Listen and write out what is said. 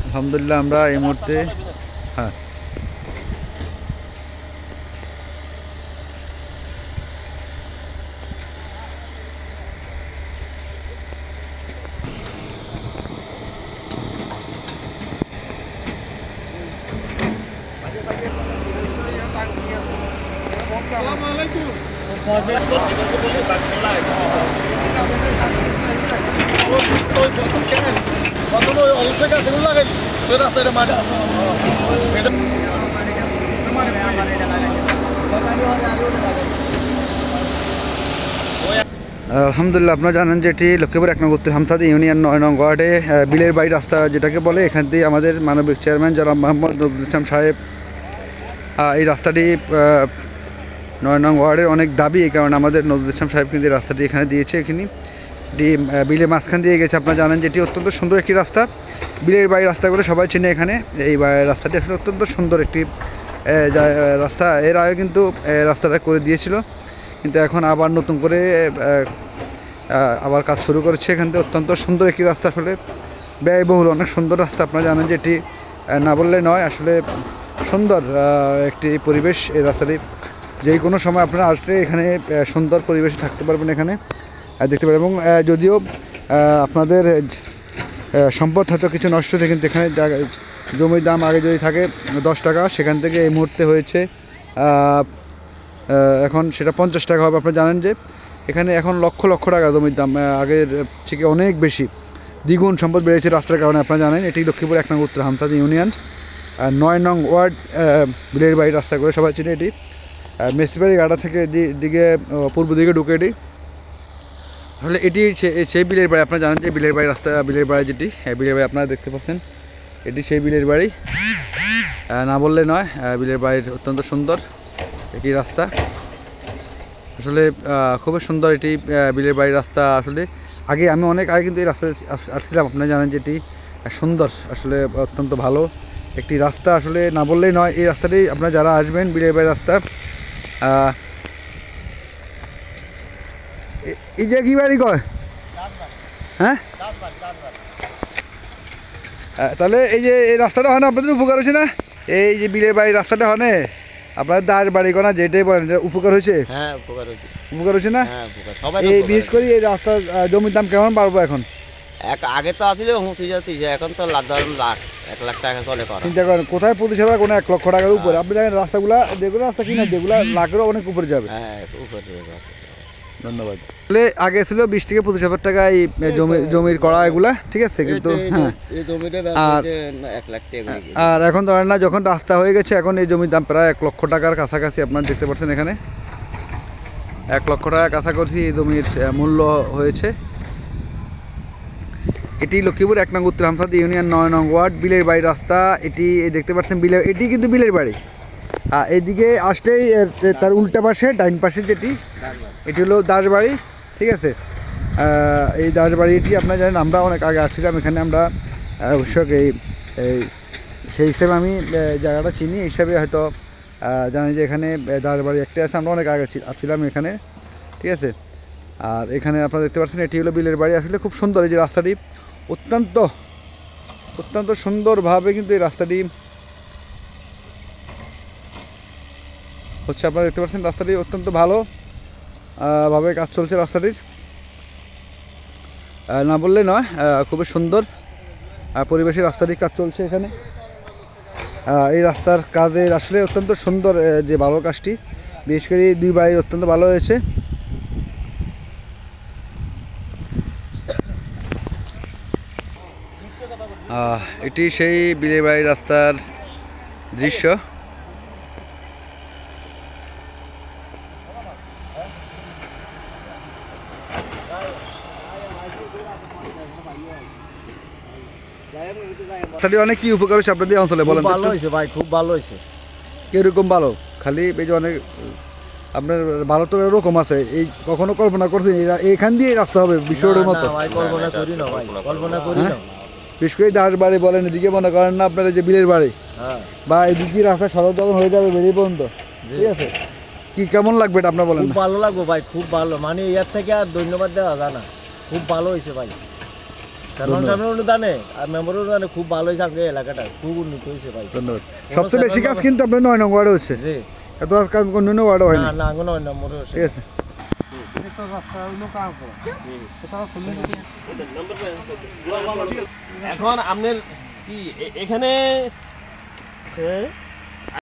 আলহামদুলিল্লাহ আমরা এই মুহূর্তে হ্যাঁ আলহামদুলিল্লাহ আপনারা জানেন যে এটি লক্ষ্মীপুর 1 নং উত্তর হামসাদি ইউনিয়ন 9 নং ওয়ার্ডে বিলের বাড়ি রাস্তা যেটাকে বলে, এখান দিয়ে আমাদের মানবিক চেয়ারম্যান জনাব মোহাম্মদ নজরুল ইসলাম সাহেব এই রাস্তাটি 9 নং ওয়ার্ডের অনেক দাবি, এই কারণে আমাদের নজরুল ইসলাম সাহেব কিন্তু এই রাস্তাটি এখানে দিয়েছে। এখানে বিলের মাঝখান দিয়ে গেছে। আপনারা জানেন যে এটি অত্যন্ত সুন্দর একটি রাস্তা, বিলের বাড়ি রাস্তা করে সবাই চেনে এখানে। এই রাস্তাটি আসলে অত্যন্ত সুন্দর একটি রাস্তা। এর আগে কিন্তু রাস্তাটা করে দিয়েছিল, কিন্তু এখন আবার নতুন করে আবার কাজ শুরু করেছে। এখান থেকে অত্যন্ত সুন্দর একটি রাস্তা, আসলে ব্যয়বহুল অনেক সুন্দর রাস্তা। আপনারা জানেন যে এটি না বললে নয়, আসলে সুন্দর একটি পরিবেশ এই রাস্তাটি। যে কোনো সময় আপনারা আসলে এখানে সুন্দর পরিবেশে থাকতে পারবেন, এখানে দেখতে পারবেন। এবং যদিও আপনাদের সম্পদ হয়তো কিছু নষ্ট হয়েছে, কিন্তু এখানে জমির দাম আগে যদি থাকে 10 টাকা, সেখান থেকে এই মুহূর্তে হয়েছে এখন সেটা 50 টাকা হবে। আপনারা জানেন যে এখানে এখন লক্ষ লক্ষ টাকা জমির দাম, আগের থেকে অনেক বেশি, দ্বিগুণ সম্পদ বেড়েছে রাস্তার কারণে। আপনারা জানেন এটি লক্ষ্মীপুর 1 নং উত্তর হামসাদি ইউনিয়ন 9 নং ওয়ার্ড বিলের বাড়ি রাস্তা করে সবাই চিনে। এটি মেসিবাড়ি গাড়া থেকে দিকে পূর্ব দিকে ঢুকে এটি আসলে এটি সেই বিলের বাড়ি। আপনারা জানেন যে বিলের বাড়ি রাস্তা, বিলের বাড়ি যেটি বিলের বাড়ি আপনারা দেখতে পাচ্ছেন, এটি সেই বিলের বাড়ি, না বললে নয়। বিলের বাড়ির অত্যন্ত সুন্দর একটি রাস্তা, আসলে খুবই সুন্দর এটি বিলের বাড়ির রাস্তা। আসলে আমি অনেক আগে কিন্তু এই রাস্তায় আসছিলাম। আপনারা জানেন যে এটি সুন্দর, আসলে অত্যন্ত ভালো একটি রাস্তা, আসলে না বললেই নয়। এই রাস্তাটি আপনারা যারা আসবেন বিলের বাড়ির রাস্তা, এই যে কি বাড়ি কয়, হ্যাঁ তাহলে এই যে এই রাস্তাটা হয় না, আপনাদের উপকার হয়েছে না? এই যে বিলের বাড়ির রাস্তাটা হয় না, আপনার দাঁড় বাড়ি করা যেটাই বলেন, উপকার হয়েছে। হ্যাঁ উপকার হয়েছে, উপকার হয়েছে না? হ্যাঁ উপকার। সবাই এই বিশেষ করে এই রাস্তা জমির দাম কেমন বাড়বো এখন? আগে তো আসলে এখন তো লাখ 1 লাখ টাকা চলে করা। চিন্তা করেন কোথায় পৌঁছাবে, কোনো 1 লক্ষ টাকার উপরে। আপনি দেখেন রাস্তাগুলা, যেগুলো রাস্তা কিনা যেগুলো লাখেরও অনেক উপরে যাবে। হ্যাঁ উপরে। ধন্যবাদ। তাহলে আগে ছিল 20 থেকে 25,000 টাকা এই জমির করা এগুলা, ঠিক আছে, কিন্তু হ্যাঁ আর এখন ধরেন না, যখন রাস্তা হয়ে গেছে এখন এই জমির দাম প্রায় 1 লক্ষ টাকার কাছাকাছি। আপনারা দেখতে পাচ্ছেন এখানে 1 লক্ষ টাকা কাছাকাছি এই জমির মূল্য হয়েছে। এটি লক্ষ্মীপুর 1 নং উত্তর হামসাদি ইউনিয়ন 9 নং ওয়ার্ড বিলের বাড়ি রাস্তা। এটি দেখতে পাচ্ছেন বিলের, এটি কিন্তু বিলের বাড়ি। এইদিকে আসলেই তার উল্টা পাশে ডাইন পাশে যেটি, এটি হলো দাসবাড়ি, ঠিক আছে। এই দাসবাড়িটি আপনারা জানেন, আমরা অনেক আগে আসছিলাম এখানে। আমরা অবশ্যই সেই হিসেবে আমি জায়গাটা চিনি, এই হিসাবে হয়তো জানি যে এখানে দাসবাড়ি একটা আছে। আমরা অনেক আগে আসছিলাম এখানে, ঠিক আছে। আর এখানে আপনারা দেখতে পাচ্ছেন এটি হলো বিলের বাড়ি। আসলে খুব সুন্দর এই যে রাস্তাটি, অত্যন্ত অত্যন্ত সুন্দরভাবে কিন্তু এই রাস্তাটি হচ্ছে। আপনারা দেখতে পাচ্ছেন রাস্তাটি অত্যন্ত ভালো ভাবে কাজ চলছে রাস্তাটির, না বললে নয়। খুবই সুন্দর পরিবেশে রাস্তাটির কাজ চলছে এখানে। এই রাস্তার কাজের আসলে অত্যন্ত সুন্দর যে ভালো কাজটি, বিশেষ করে 2 বাড়ির অত্যন্ত ভালো হয়েছে। এটি সেই বিলের বাড়ি রাস্তার দৃশ্য। অনেক কি উপকার হয়েছে আপনাদের অঞ্চলে বলেন? ভালো হয়েছে ভাই, খুব ভালো হয়েছে। কিরকম ভালো? খালি এই যে অনেক আপনার ভালো তো এরকম আছে, এই কখনো কল্পনা করছেন এইখান দিয়ে রাস্তা হবে বিশ্ব রোডের মতো? কল্পনা করি না ভাই, কল্পনা করি না। বিশেষ করে দাস বাড়ি বলেন, এদিকে মনে করেন না আপনার যে বিলের বাড়ি, বা এদিক দিয়ে রাস্তা সড়ক যখন হয়ে যাবে বেরিয়ে পর্যন্ত, ঠিক আছে, কি কেমন লাগবে এটা আপনার বলেন? খুব ভালো লাগবে ভাই, খুব ভালো। মানে এর থেকে আর ধন্যবাদ দেওয়া যায় না। খুব ভালো হয়েছে ভাই সালমান সাহেবের অনুদানে আর মেম্বারের অনুদানে খুব ভালো হয়েছে আমাদের এলাকাটা খুব উন্নত হয়েছে ভাই ধন্যবাদ। সবচেয়ে বেশি কাজ কিন্তু আপনার 9 নং ওয়ার্ডে হচ্ছে, জি এত কাজ অন্য ওয়ার্ডে হয় না না। না আঙ্গন হয় নম্বরে ঠিক আছে। এখন আপনার কি এখানে